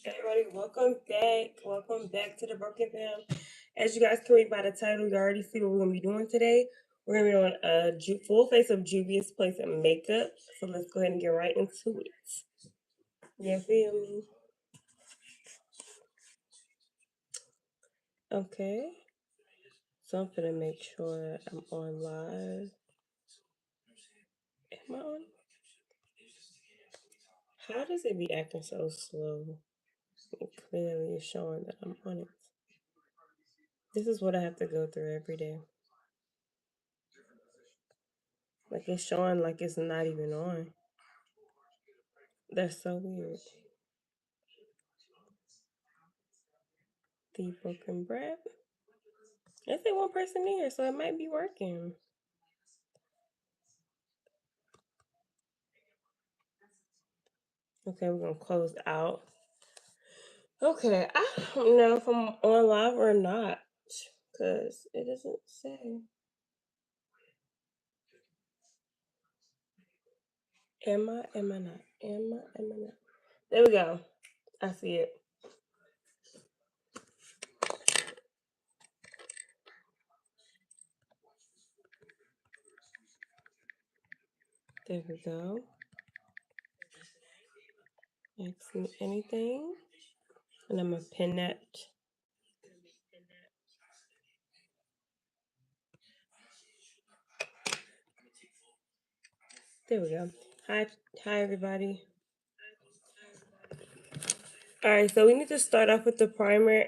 Everybody, welcome back. Welcome back to the Broken Fam. As you guys can read by the title, you already see what we're gonna be doing today. We're gonna be doing a full face of Juvias place and makeup. So let's go ahead and get right into it. You feel me? Okay. So I'm gonna make sure I'm on live. Am I on? How does it be acting so slow? It clearly is showing that I'm on it. This is what I have to go through every day. Like it's showing like it's not even on. That's so weird. The broken bread. There's only one person in here, so it might be working. Okay, we're gonna close out. Okay, I don't know if I'm on live or not, cause it doesn't say. Am I? Am I not? Am I? Am I not? There we go. I see it. There we go. Ask me anything, and I'm gonna pin that. There we go. Hi, everybody. All right, so we need to start off with the primer.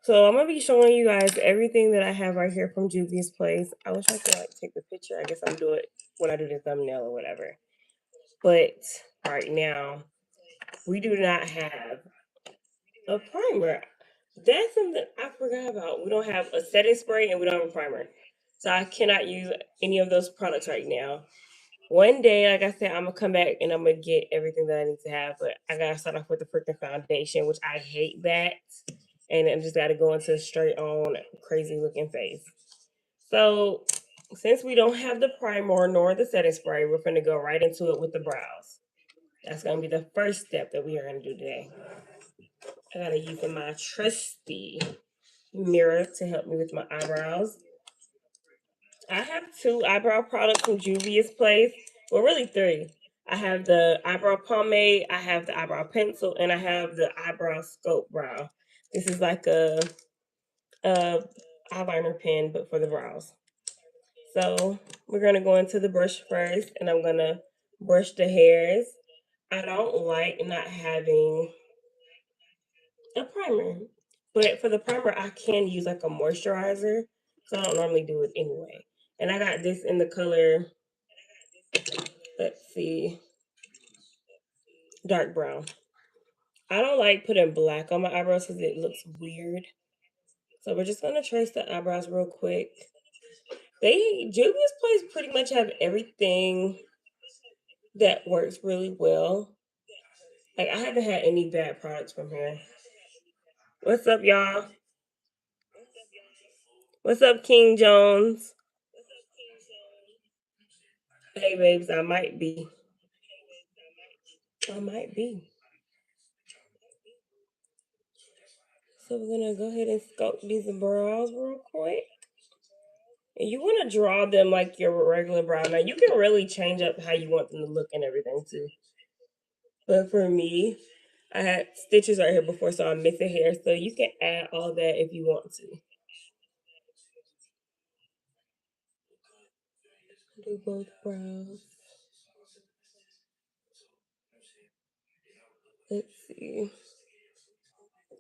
So I'm gonna be showing you guys everything that I have right here from Juvia's Place. I wish I could like take the picture. I guess I'll do it when I do the thumbnail or whatever. But right now, we do not have a primer. That's something I forgot about. We don't have a setting spray and we don't have a primer. So I cannot use any of those products right now. One day, like I said, I'm gonna come back and I'm gonna get everything that I need to have, but I gotta start off with the freaking foundation, which I hate that. And I just gotta go into straight on crazy looking face. So since we don't have the primer nor the setting spray, we're gonna go right into it with the brows. That's gonna be the first step that we are gonna do today. I gotta use my trusty mirror to help me with my eyebrows. I have two eyebrow products from Juvia's Place. Well, really three. I have the eyebrow pomade, I have the eyebrow pencil, and I have the eyebrow scope brow. This is like a eyeliner pen, but for the brows. So we're gonna go into the brush first, and I'm gonna brush the hairs. I don't like not having a primer, but for the primer, I can use like a moisturizer. So I don't normally do it anyway. And I got this in the color, let's see, dark brown. I don't like putting black on my eyebrows because it looks weird. So we're just gonna trace the eyebrows real quick. Juvia's Place pretty much have everything that works really well. Like I haven't had any bad products from here. What's up, y'all? What's up, King Jones? Hey, babes, I might be. I might be. So we're gonna go ahead and sculpt these brows real quick. And you want to draw them like your regular brow. Now you can really change up how you want them to look and everything too. But for me, I had stitches right here before, so I'm missing hair. So you can add all that if you want to. Do both brows. Let's see.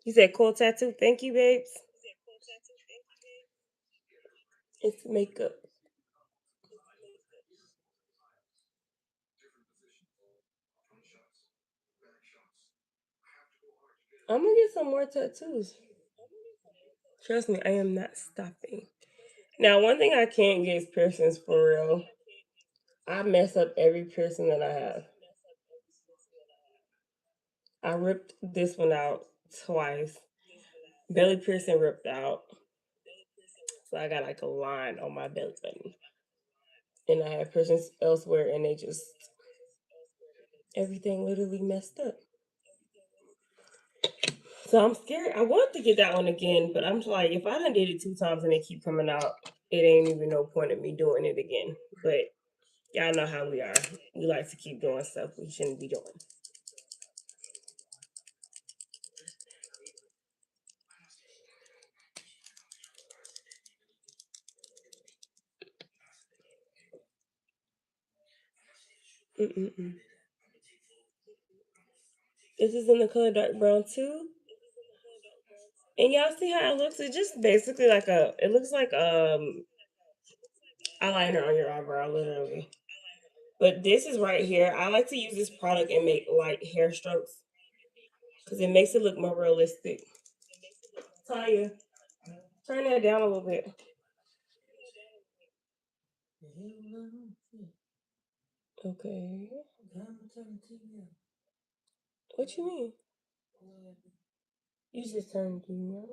You said cool tattoo. Thank you, babes. It's makeup. I'm gonna get some more tattoos. Trust me, I am not stopping. Now, one thing I can't get is piercings for real. I mess up every piercing that I have. I ripped this one out twice. Belly piercing ripped out. So I got like a line on my belly button. And I have piercings elsewhere and they just everything literally messed up. So I'm scared. I want to get that one again, but I'm just like, if I done did it 2 times and they keep coming out, it ain't even no point in me doing it again. But y'all know how we are. We like to keep doing stuff we shouldn't be doing. Mm-mm-mm. This is in the color dark brown too. And y'all see how it looks? It's just basically like it looks like eyeliner on your eyebrow, literally. But this is right here. I like to use this product and make light hair strokes because it makes it look more realistic. Tanya, turn that down a little bit. Okay. What you mean? You just turned the TV on?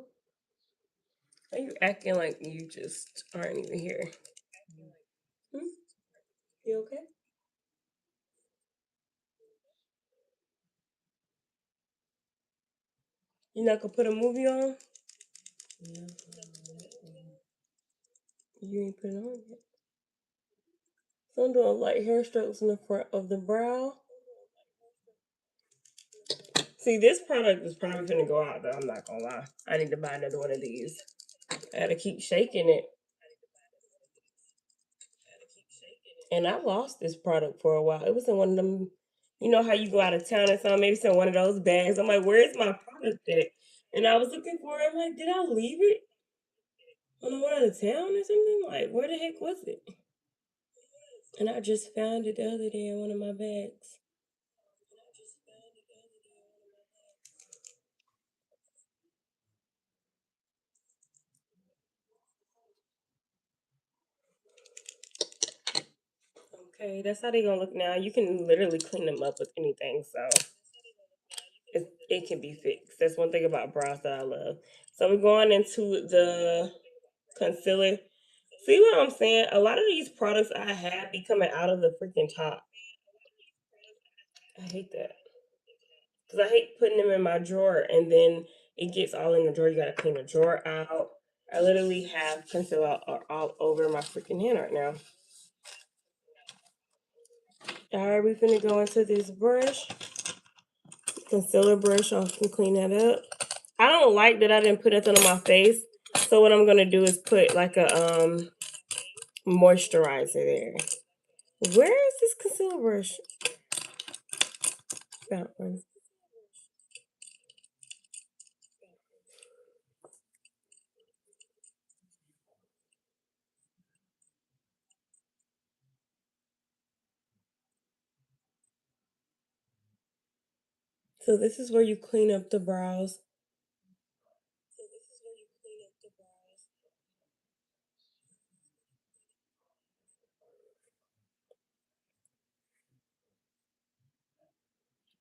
Are you acting like you just aren't even here? Hmm? You okay? You not gonna put a movie on? You ain't put it on yet. So I'm doing light hair strokes in the front of the brow. See, this product is probably gonna go out though. I'm not gonna lie. I need to buy another one of these. I gotta keep shaking it. And I lost this product for a while. It was in one of them, you know how you go out of town and something, maybe it's in one of those bags. I'm like, where's my product at? And I was looking for it. I'm like, did I leave it on the way out of town or something? Like, where the heck was it? And I just found it the other day in one of my bags. Okay, that's how they gonna look now. You can literally clean them up with anything, so it can be fixed. That's one thing about brows that I love. So we're going into the concealer. See what I'm saying? A lot of these products I have be coming out of the freaking top. I hate that because I hate putting them in my drawer and then it gets all in the drawer. You gotta clean the drawer out. I literally have concealer all over my freaking hand right now. All right, we finna go into this brush, concealer brush. I can clean that up. I don't like that I didn't put nothing on my face. So what I'm gonna do is put like a moisturizer there. Where is this concealer brush? Found one. So this is where you clean up the brows.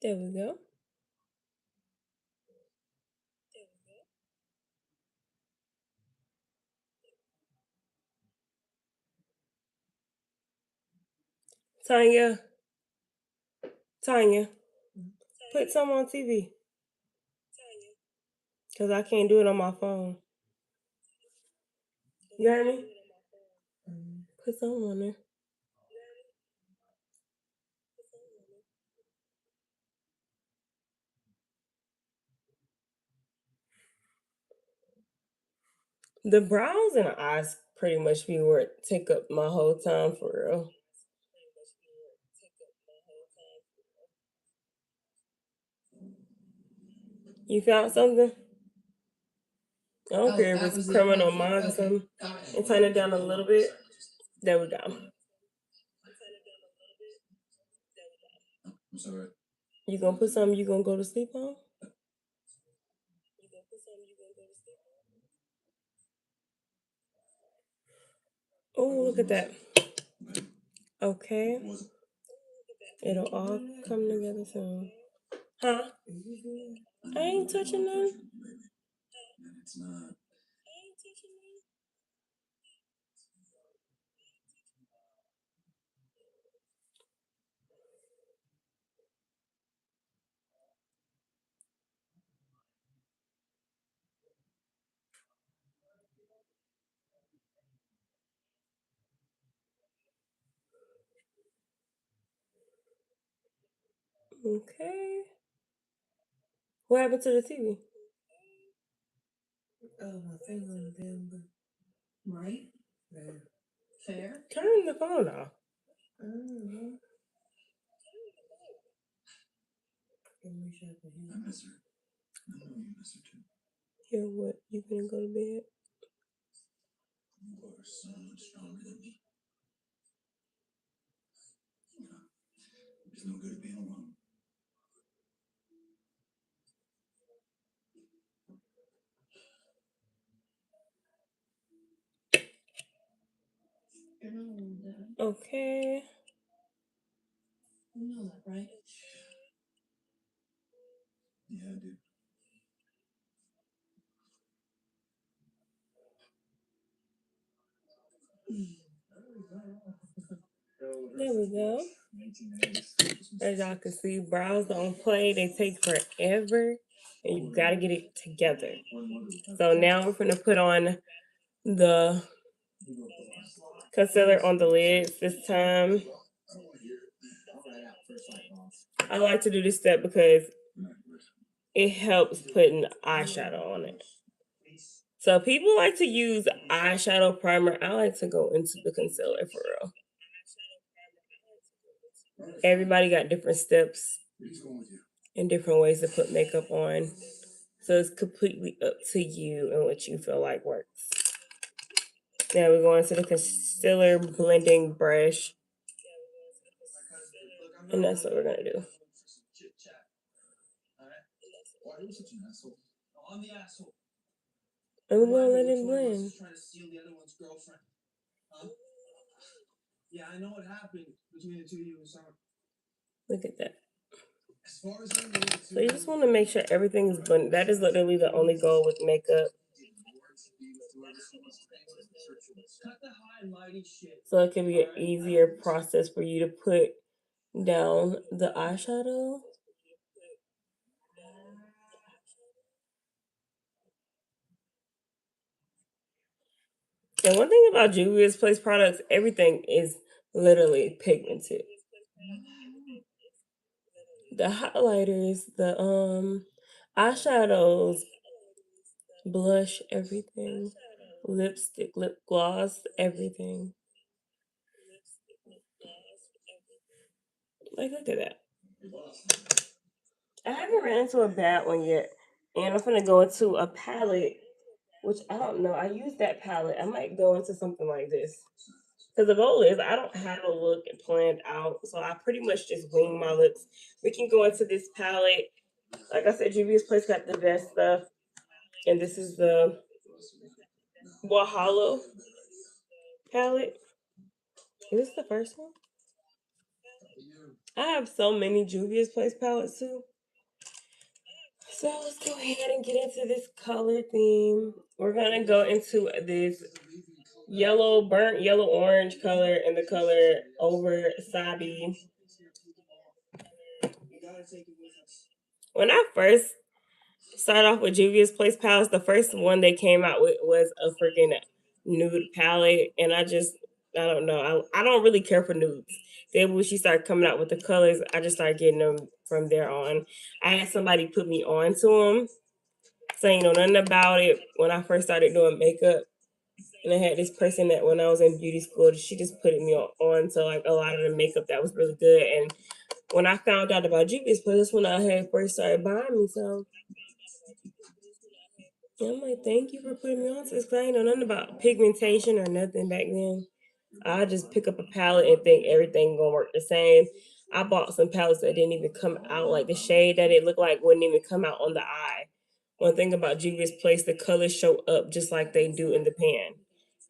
There we go. Tanya, Tanya, put some on TV because I can't do it on my phone. You heard me? Put some on there. The brows and the eyes pretty much be where it take up my whole time for real. You found something? I don't care if it's criminal minds or something. And turn it down a little bit. There we go. You gonna put something you gonna go to sleep on? Oh, look at that. Okay. It'll all come together soon. Huh? I ain't touching none. Okay. What happened to the TV? Oh, my finger on the damn button. Right? Yeah. Fair. Turn the phone off. Mm-hmm. I miss her. I know you miss her too. Yeah, what? You gonna go to bed? You are so much stronger than me. You know, there's no good at being alone. Okay. You know that, right? Yeah, I do. There we go. As y'all can see, brows don't play. They take forever. And you gotta get it together. So now we're gonna put on the concealer on the lids this time. I like to do this step because it helps putting eyeshadow on it. So people like to use eyeshadow primer. I like to go into the concealer for real. Everybody got different steps and different ways to put makeup on. So it's completely up to you and what you feel like works. Now we're going to the concealer blending brush. And that's what we're going to do. And we're going to let it blend. Look at that. So you just want to make sure everything is blended. That is literally the only goal with makeup. So it can be an easier process for you to put down the eyeshadow. And one thing about Juvia's Place products, everything is literally pigmented. The highlighters, the eyeshadows, blush, everything. Lipstick, lip gloss, everything. Like, look at that. I haven't ran into a bad one yet. And I'm gonna go into a palette, which I don't know. I use that palette. I might go into something like this. Because the goal is I don't have a look planned out. So I pretty much just wing my looks. We can go into this palette. Like I said, Juvia's Place got the best stuff. And this is the Walhalla palette. Is this the first one? I have so many Juvia's Place palettes too. So let's go ahead and get into this color theme. We're gonna go into this yellow, burnt yellow orange color and the color over Sabi. When I first started off with Juvia's Place palettes, the first one they came out with was a freaking nude palette, and I don't know. I don't really care for nudes. Then when she started coming out with the colors, I just started getting them from there on. I had somebody put me on to them, saying know nothing about it when I first started doing makeup. And I had this person that when I was in beauty school, she just put me on to like a lot of the makeup that was really good. And when I found out about Juvia's Place, that's when I had first started buying me some. And I'm like, thank you for putting me on to this. Cause I ain't know nothing about pigmentation or nothing back then. I just pick up a palette and think everything gonna work the same. I bought some palettes that didn't even come out, like the shade that it looked like wouldn't even come out on the eye. One thing about Juvia's Place, the colors show up just like they do in the pan.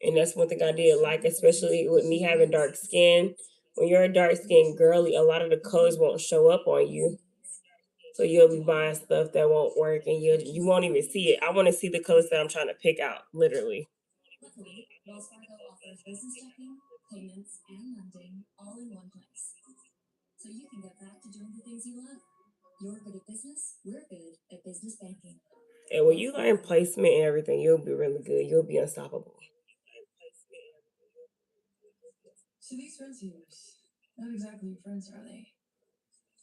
And that's one thing I did like, especially with me having dark skin. When you're a dark skinned girly, a lot of the colors won't show up on you. So you'll be buying stuff that won't work and you won't even see it. I want to see the colors that I'm trying to pick out, literally. And when you learn placement and everything, you'll be really good. You'll be unstoppable.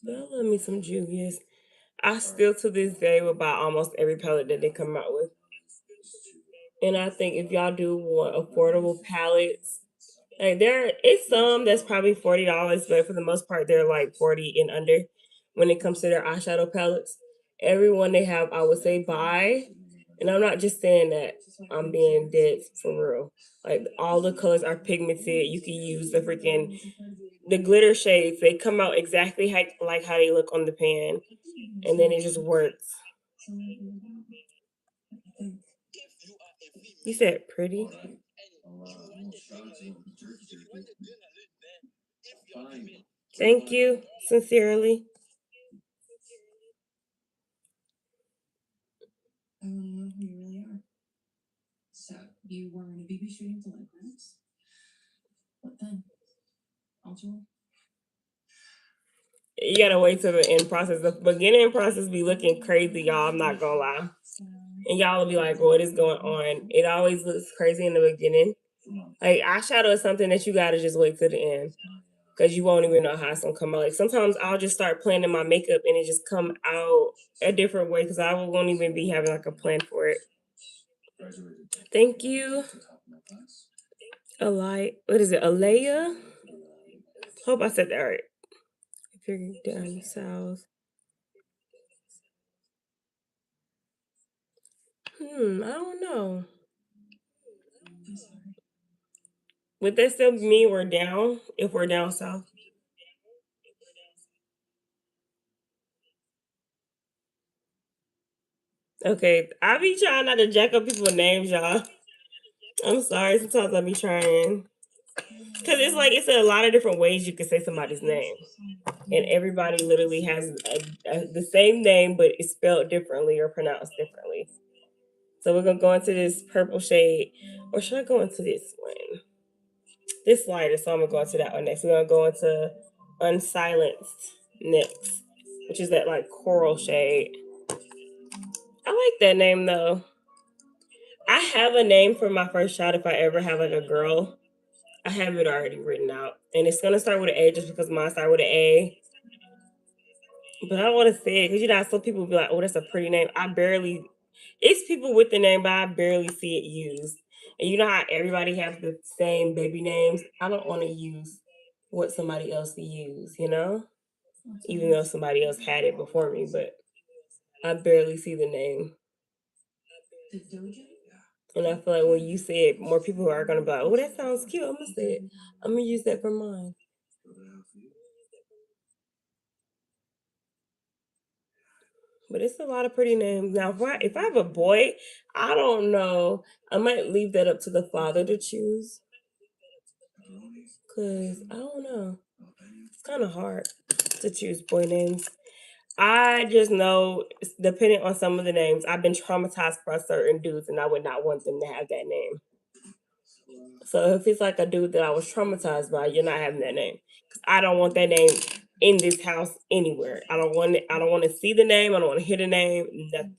But I love me some Juvias. I still to this day will buy almost every palette that they come out with. And I think if y'all do want affordable palettes, like there is some that's probably $40, but for the most part they're like 40 and under when it comes to their eyeshadow palettes. Everyone they have, I would say buy. And I'm not just saying that, I'm being dead for real. Like all the colors are pigmented. You can use the glitter shades. They come out exactly like how they look on the pan, and then it just works. You said pretty. Thank you, sincerely. You gotta wait till the end process. The beginning process be looking crazy, y'all. I'm not gonna lie. And y'all will be like, what is going on? It always looks crazy in the beginning. Like eyeshadow is something that you gotta just wait till the end. Because you won't even know how it's gonna come out. Like sometimes I'll just start planning my makeup and it just come out a different way because I won't even be having like a plan for it. Thank you. What is it? Alea? Hope I said that right. If you're down south. I don't know. Would that still mean we're down if we're down south? Okay, I be trying not to jack up people's names, y'all. I'm sorry. Sometimes I be trying. Because it's like, it's a lot of different ways you can say somebody's name. And everybody literally has the same name, but it's spelled differently or pronounced differently. So we're going to go into this purple shade. Or should I go into this one? This lighter, so I'm going to go into that one next. We're going to go into Unsilenced next, which is that like coral shade. I like that name though. I have a name for my first shot if I ever have like a girl. I have it already written out. And it's gonna start with an A just because mine started with an A. But I don't want to say it because you know some people be like, "Oh, that's a pretty name." It's people with the name, but I barely see it used. And you know how everybody has the same baby names. I don't want to use what somebody else used, even though somebody else had it before me. But I barely see the name, and I feel like when you say it, more people are gonna be like, "Oh, that sounds cute." I'm gonna say it. I'm gonna use that for mine. But it's a lot of pretty names. Now, if I have a boy, I don't know. I might leave that up to the father to choose. Because I don't know. It's kind of hard to choose boy names. I just know, depending on some of the names, I've been traumatized by certain dudes and I would not want them to have that name. So if it's like a dude that I was traumatized by, you're not having that name. 'Cause I don't want that name in this house anywhere. I don't want it. I don't want to see the name. I don't want to hear the name. Nothing.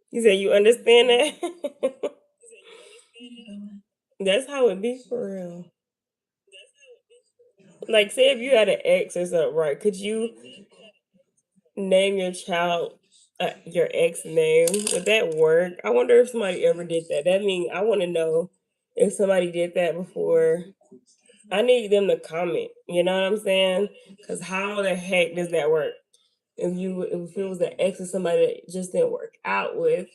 You say you understand that? That's how it be for real. Like, say if you had an ex or something, right? Could you name your child your ex name? Would that work? I wonder if somebody ever did that. That mean I want to know if somebody did that before. I need them to comment. You know what I'm saying? Because how the heck does that work? If it was an ex of somebody that just didn't work out with,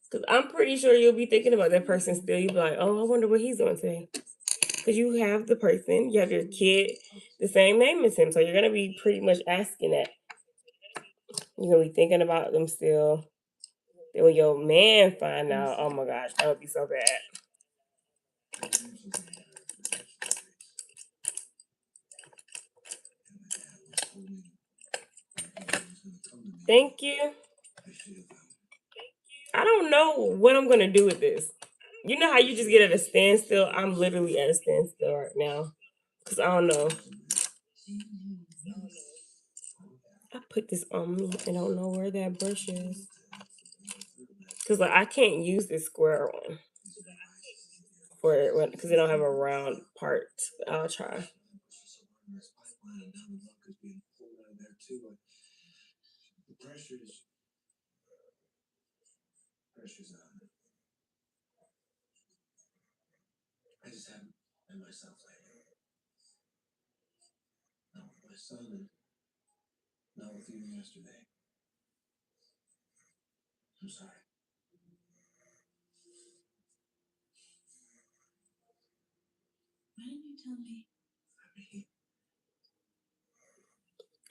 because I'm pretty sure you'll be thinking about that person still. You'll be like, oh, I wonder what he's doing today. Because you have the person, you have your kid, the same name as him. So you're going to be pretty much asking that. You're going to be thinking about them still. Then when your man find out, oh my gosh, that would be so bad. Thank you. I don't know what I'm going to do with this. You know how you just get at a standstill? I'm literally at a standstill right now. Cause I don't know. I put this on me and don't know where that brush is. Cause like I can't use this square one for it because they don't have a round part. I'll try.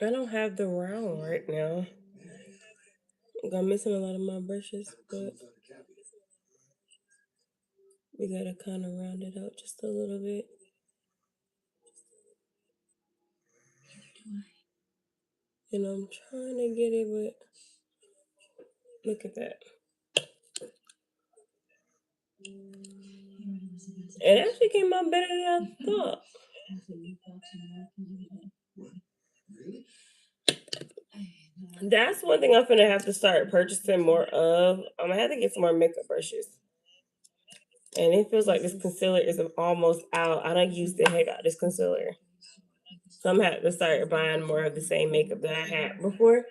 I don't have the round right now. I'm missing a lot of my brushes, but we gotta kind of round it out just a little bit. And I'm trying to get it, but look at that. It actually came out better than I thought. That's one thing I'm gonna have to start purchasing more of. I'm gonna have to get some more makeup brushes. And it feels like this concealer is almost out. I don't use the heck out of this concealer. So I'm gonna have to start buying more of the same makeup that I had before.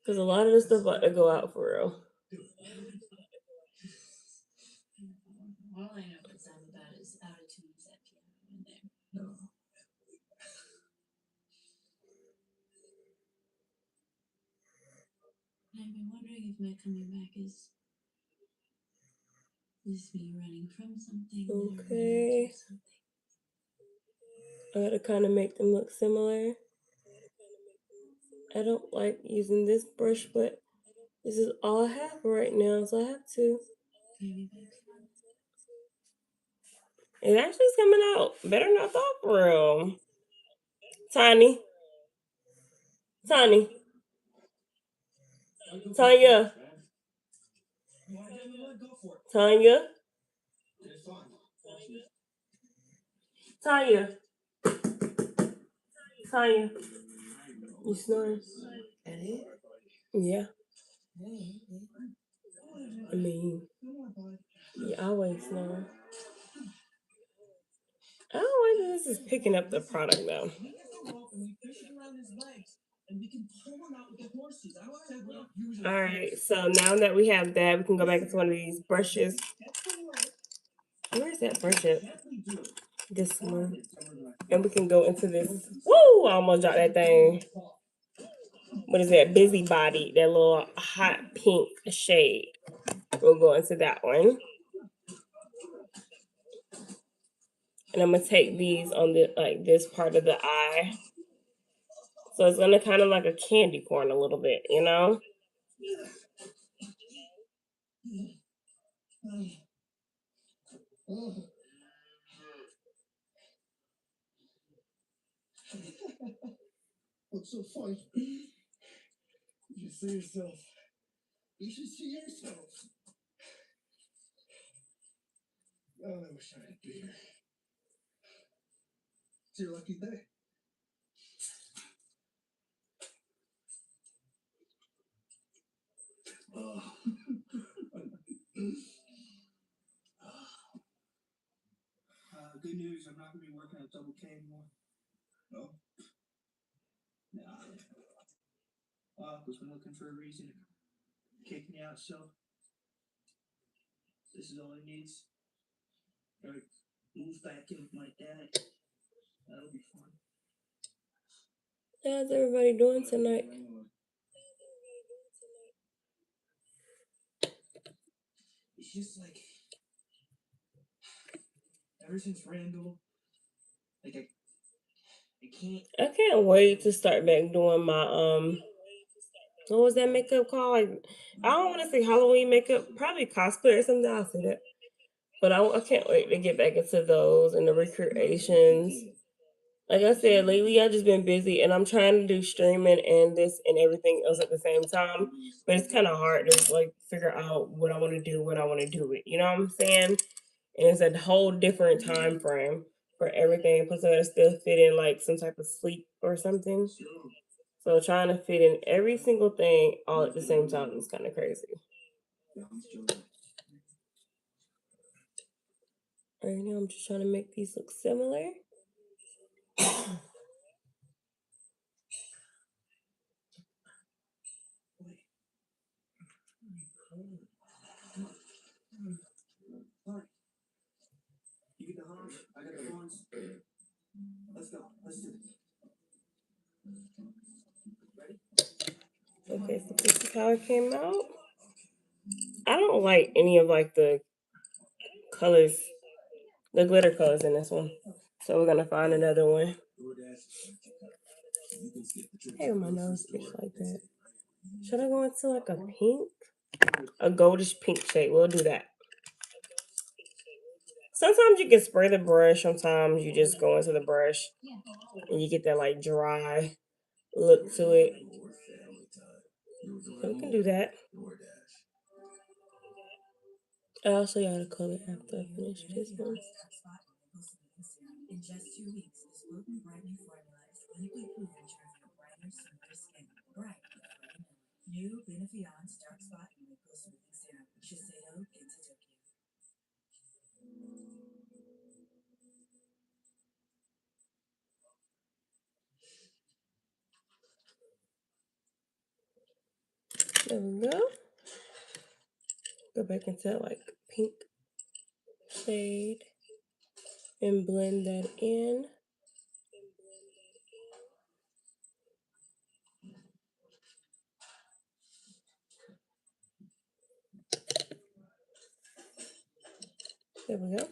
Because a lot of the stuff about to go out for real. Okay. I gotta kind of make them look similar. I don't like using this brush, but this is all I have right now, so I have to. It actually is coming out better than I thought for real. Tiny. Tiny. Tanya. Tanya. Tanya. Tanya. You snoring? Yeah. I mean, you always snore. I don't like that this is picking up the product though. All right, so now that we have that, we can go back into one of these brushes. Where's that brush at? This one. And we can go into this. Woo! I almost dropped that thing. What is that? Busybody, that little hot pink shade. We'll go into that one. And I'm gonna take these on the like this part of the eye. So it's gonna kind of like a candy corn a little bit, you know? How's everybody doing tonight? I can't wait to start back doing my what was that makeup called? Like, I don't want to say Halloween makeup, probably cosplay or something. I'll say that. But I can't wait to get back into those and the recreations. Like I said, lately I've just been busy and I'm trying to do streaming and this and everything else at the same time. But it's kind of hard to like figure out what I want to do when I want to do it. You know what I'm saying? And it's a whole different time frame for everything. Plus I gotta still fit in like some type of sleep or something. So trying to fit in every single thing all at the same time is kind of crazy. Right now I'm just trying to make these look similar. Okay, so this is how it came out. I don't like any of like the colors, the glitter colors in this one. So we're gonna find another one. Hey, my nose itch like that. Should I go into like a pink? A goldish pink shade. We'll do that. Sometimes you can spray the brush. Sometimes you just go into the brush and you get that like dry look to it. So we can do that. I'll show y'all the color after I finish this one. There we go. Go back into that like pink shade and blend that in. There we go.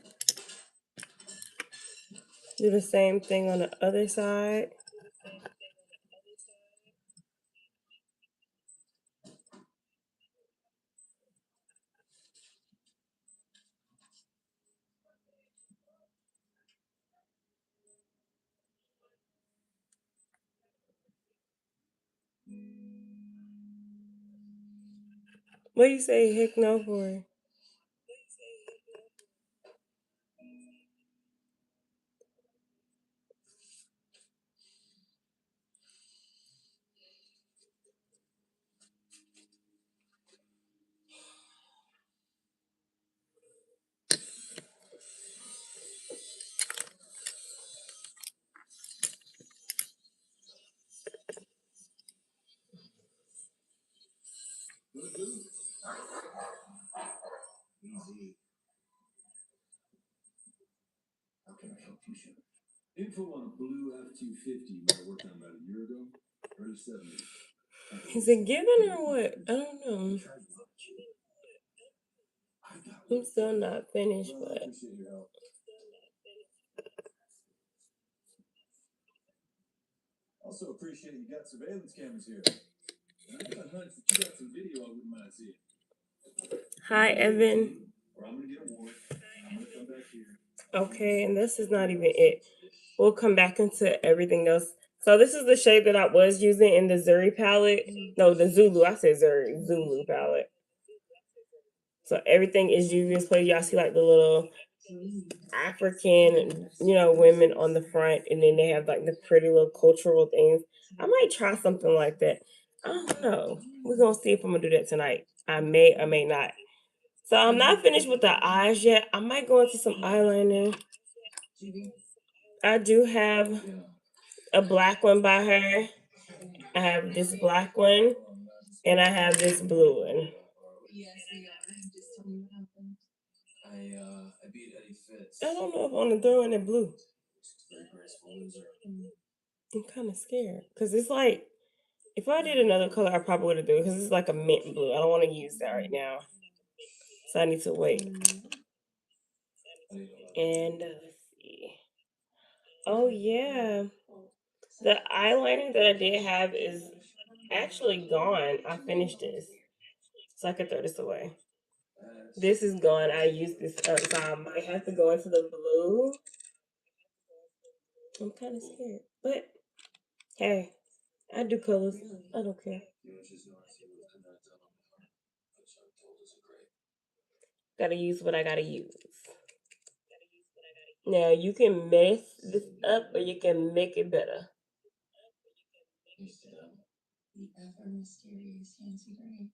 Do the same thing on the other side. What do you say heck no for? Is it given or what? I don't know. I'm still not finished, but hi Evan. Okay, and this is not even it. We'll come back into everything else. So this is the shade that I was using in the Zuri palette. No, the Zulu. I said Zuri. Zulu palette. So everything is Juvia's place. Y'all see like the little African, women on the front, and then they have like the pretty little cultural things. I might try something like that. I don't know. We're gonna see if I'm gonna do that tonight. I may or may not. So I'm not finished with the eyes yet. I might go into some eyeliner. I do have a black one by her. I have this black one, and I have this blue one. I don't know if I want to throw in the blue. I'm kind of scared because it's like if I did another color, I probably would have done it because it's like a mint blue. I don't want to use that right now, so I need to wait. And let's see. Oh yeah, the eyeliner that I did have is actually gone. I finished this, so I could throw this away. This is gone. I used this up, so I might have to go into the blue. I'm kind of scared. But hey, I do colors. I don't care. Gotta use what I gotta use. Now you can mess this up or you can make it better.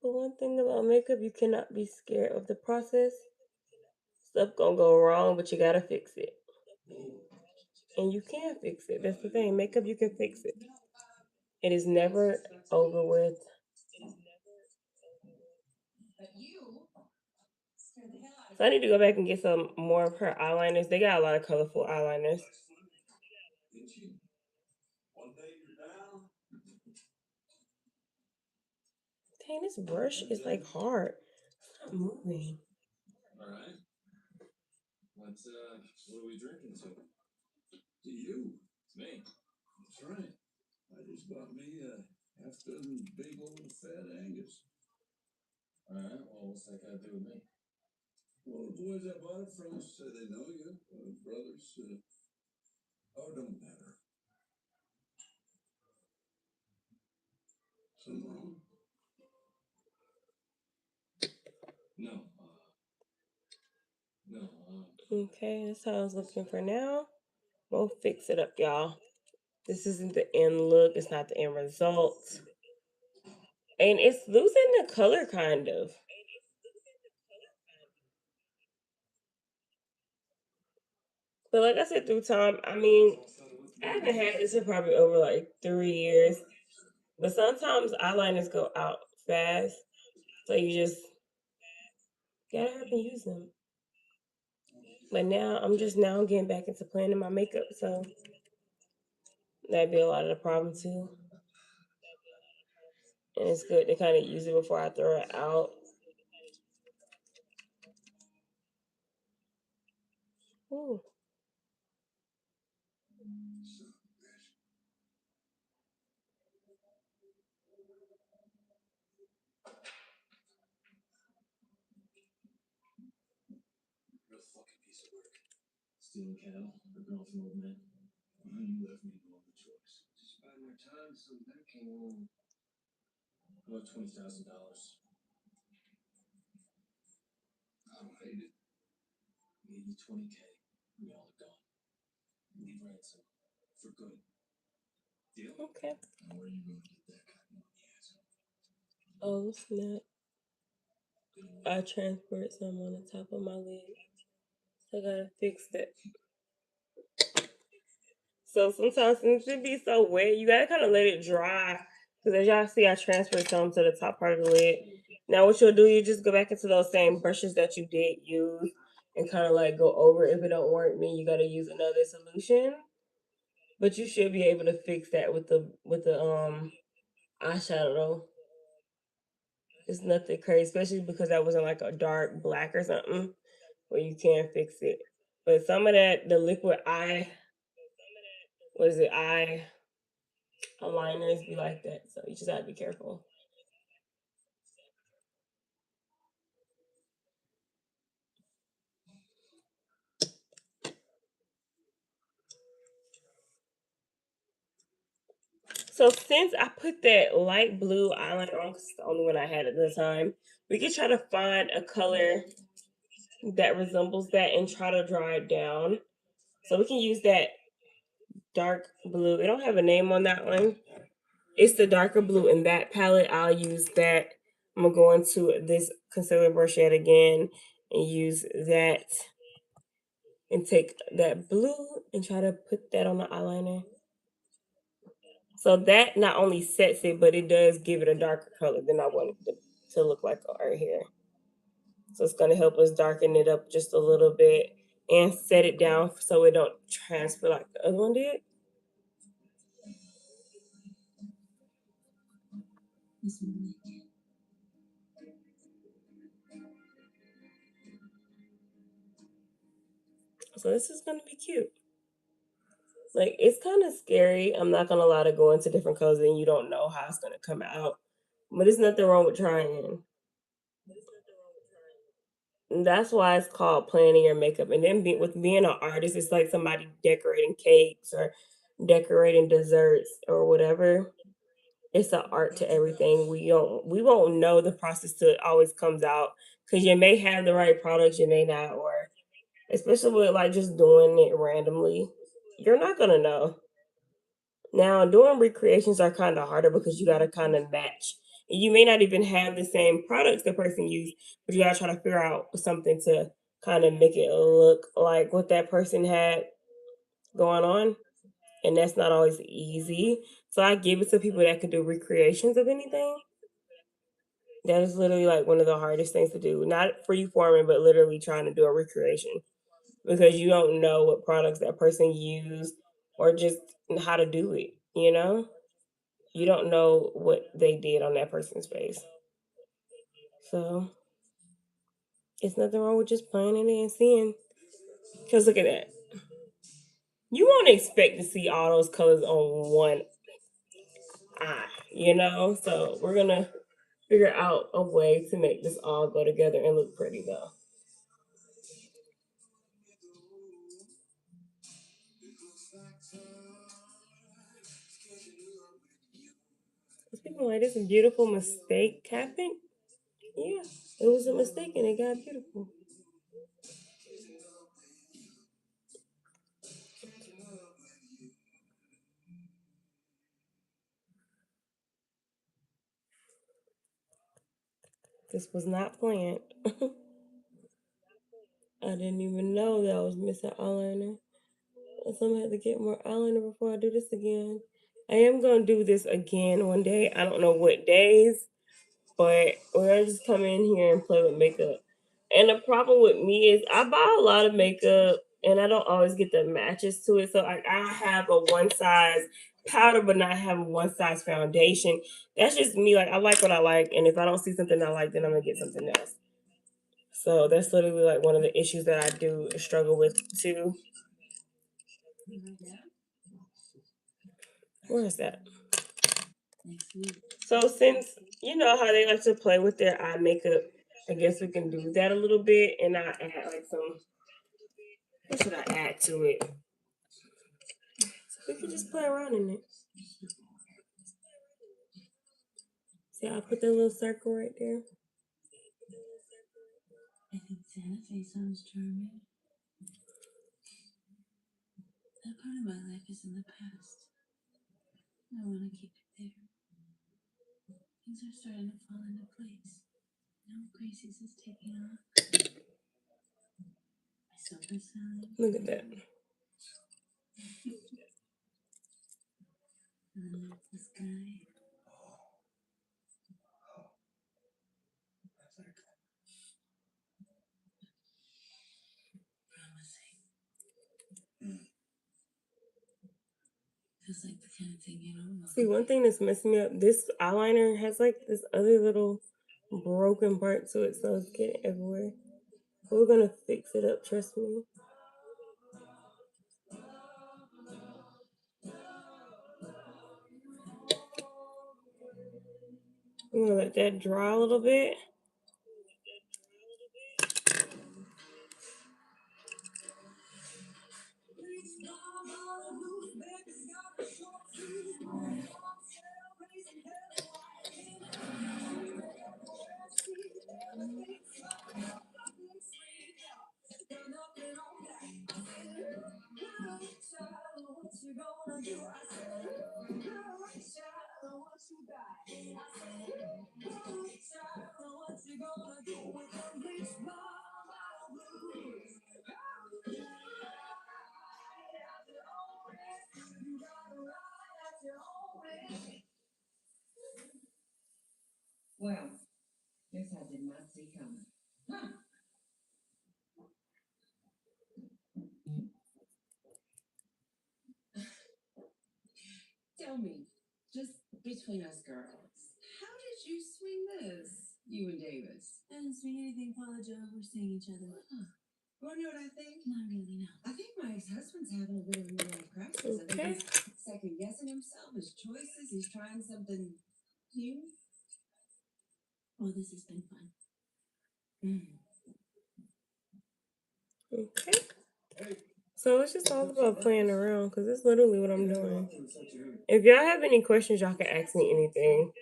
But one thing about makeup, you cannot be scared of the process. Stuff gonna go wrong, but you gotta fix it. And you can fix it. That's the thing. Makeup, you can fix it. It is never over with. So I need to go back and get some more of her eyeliners. They got a lot of colorful eyeliners. Dang, this brush is like hard. It's not moving. Okay, that's how I was looking for now. We'll fix it up, y'all. This isn't the end look. It's not the end result. And it's losing the color, kind of. But like I said, through time, I mean, I haven't had this in probably over like 3 years. But sometimes eyeliners go out fast. So you just gotta hurry and use them. But now I'm just now getting back into planning my makeup. So that'd be a lot of the problem too. And it's good to kind of use it before I throw it out. Ooh. Okay. Oh snap. I transferred some on the top of my lid. So I gotta fix that. So sometimes since it be so wet, you gotta kind of let it dry. Because as y'all see, I transferred some to the top part of the lid. Now what you'll do, you just go back into those same brushes that you did use and kind of like go over it. If it don't work, then you gotta use another solution. But you should be able to fix that with the eyeshadow though. It's nothing crazy, especially because that wasn't like a dark black or something where you can fix it. But some of that, the liquid eye, what is it, eye aligners be like that. So you just gotta be careful. So since I put that light blue eyeliner on, 'cause it's the only one I had at the time, we could try to find a color that resembles that and try to dry it down. So we can use that dark blue. It don't have a name on that one. It's the darker blue in that palette. I'll use that. I'm gonna go into this concealer brush yet again and use that and take that blue and try to put that on the eyeliner. So that not only sets it, but it does give it a darker color than I want it to look like right here. So it's gonna help us darken it up just a little bit and set it down so it don't transfer like the other one did. So this is gonna be cute. Like it's kind of scary. I'm not gonna lie to go into different colors and you don't know how it's gonna come out. But there's nothing wrong with trying. That's why it's called planning your makeup. And then with being an artist, it's like somebody decorating cakes or decorating desserts or whatever. It's an art to everything. We won't know the process till it always comes out because you may have the right products, you may not, or especially with like just doing it randomly, you're not gonna know. Now, doing recreations are kind of harder because you gotta kind of match. And you may not even have the same products the person used, but you gotta try to figure out something to kind of make it look like what that person had going on. And that's not always easy. So I give it to people that can do recreations of anything. That is literally like one of the hardest things to do. Not free forming, but literally trying to do a recreation because you don't know what products that person used or just how to do it, you know? You don't know what they did on that person's face. So it's nothing wrong with just playing it and seeing. Because look at that. You won't expect to see all those colors on one eye, you know? So we're going to figure out a way to make this all go together and look pretty, though. Because people are like, this is a beautiful mistake happened. Yeah, it was a mistake and it got beautiful. This was not planned. I didn't even know that I was missing eyeliner. So I'm gonna have to get more eyeliner before I do this again. I am gonna do this again one day. I don't know what days, but we're gonna just come in here and play with makeup. And the problem with me is I buy a lot of makeup and I don't always get the matches to it. So I have a one size powder, but not have a one size foundation. That's just me. Like I like what I like, and if I don't see something I like, then I'm gonna get something else. So that's literally like one of the issues that I do struggle with too. Where is that? So since you know how they like to play with their eye makeup, I guess we can do that a little bit, and I add like some. What should I add to it? We could just play around in it. See, I put that little circle right there. Look at that. See, one thing that's messing me up, this eyeliner has like this other little broken part to it, so it's getting everywhere. But we're gonna fix it up, trust me. We're gonna let that dry a little bit. Okay. Okay. So it's just all about playing around because it's literally what I'm doing. If y'all have any questions, y'all can ask me anything.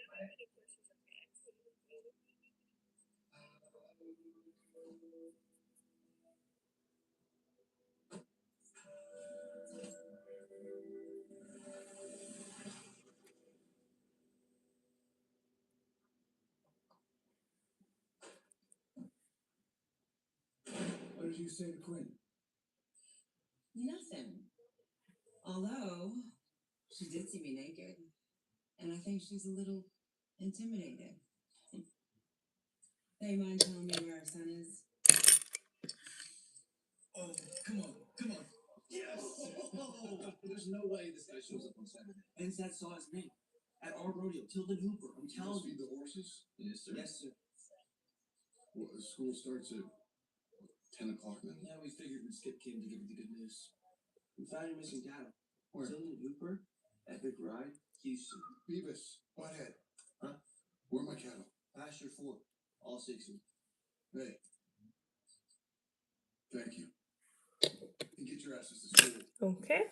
Okay.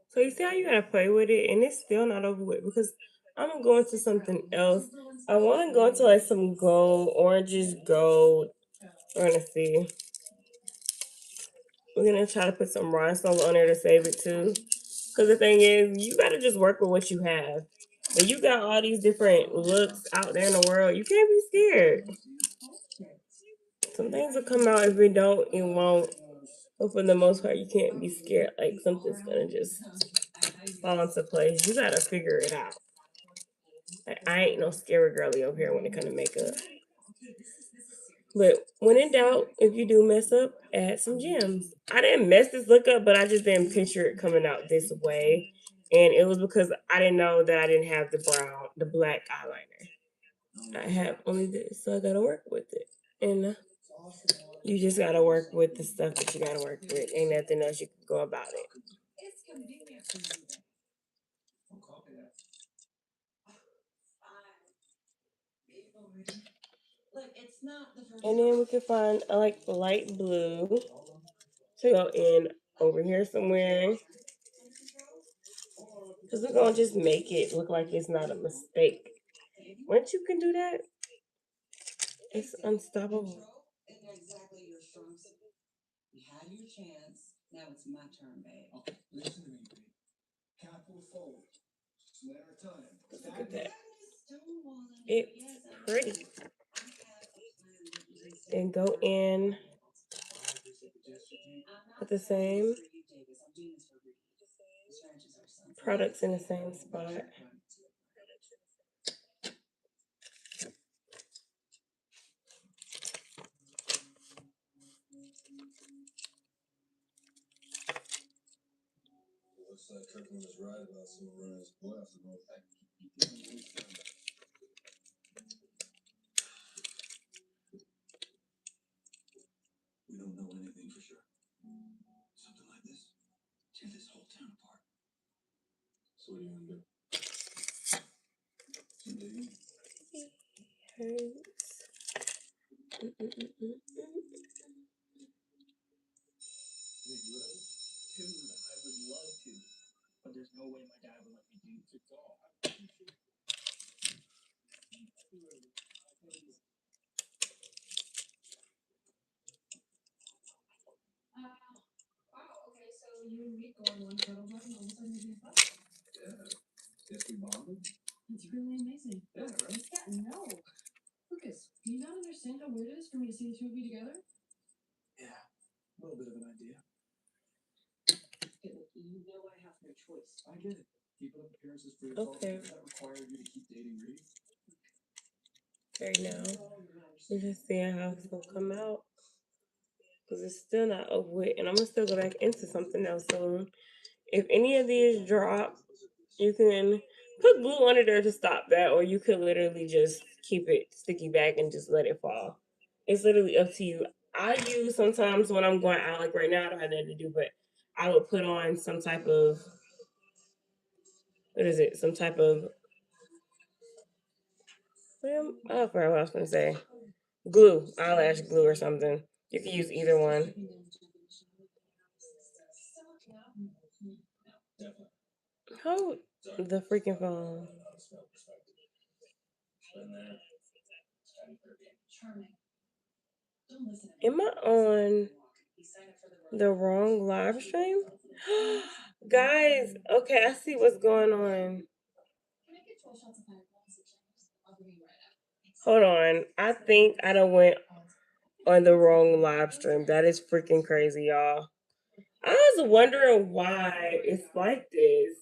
So you see how you gotta play with it, and it's still not over with because I'm gonna go into something else. I want to go into like some gold, oranges, gold. We're gonna see. We're gonna try to put some rhinestones on there to save it too. Because the thing is, you gotta just work with what you have. When you got all these different looks out there in the world, you can't be scared. Some things will come out. If it don't, it won't. But for the most part, you can't be scared. Like something's gonna just fall into place. You gotta figure it out. Like, I ain't no scary girly over here when it comes to makeup. But when in doubt, if you do mess up, add some gems. I didn't mess this look up, but I just didn't picture it coming out this way. And it was because I didn't know that I didn't have the black eyeliner. I have only this, so I gotta work with it. And you just gotta work with the stuff that you gotta work with. Ain't nothing else you can go about it. And then we can find like light blue to go in over here somewhere. Because we're gonna just make it look like it's not a mistake. Once you can do that, it's unstoppable. Look at that. It's pretty. And go in with the same products in the same spot. Hurts. Okay. Right now, we're just seeing how it's gonna come out because it's still not over with, and I'm gonna still go back into something else soon. If any of these drop, you can put glue under there to stop that, or you could literally just keep it sticky back and just let it fall. It's literally up to you. I use sometimes when I'm going out, like right now, I don't have nothing to do, but I would put on some type of what is it? Some type of I forgot what I was gonna say. Glue, eyelash glue or something. You can use either one. Hold the freaking phone. Am I on the wrong live stream? Guys, okay, I see what's going on. Hold on. I think I done went on the wrong live stream. That is freaking crazy, y'all. I was wondering why it's like this.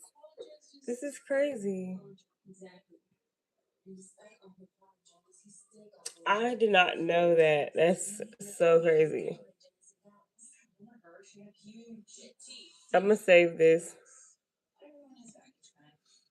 This is crazy. I did not know that. That's so crazy. I'm gonna save this.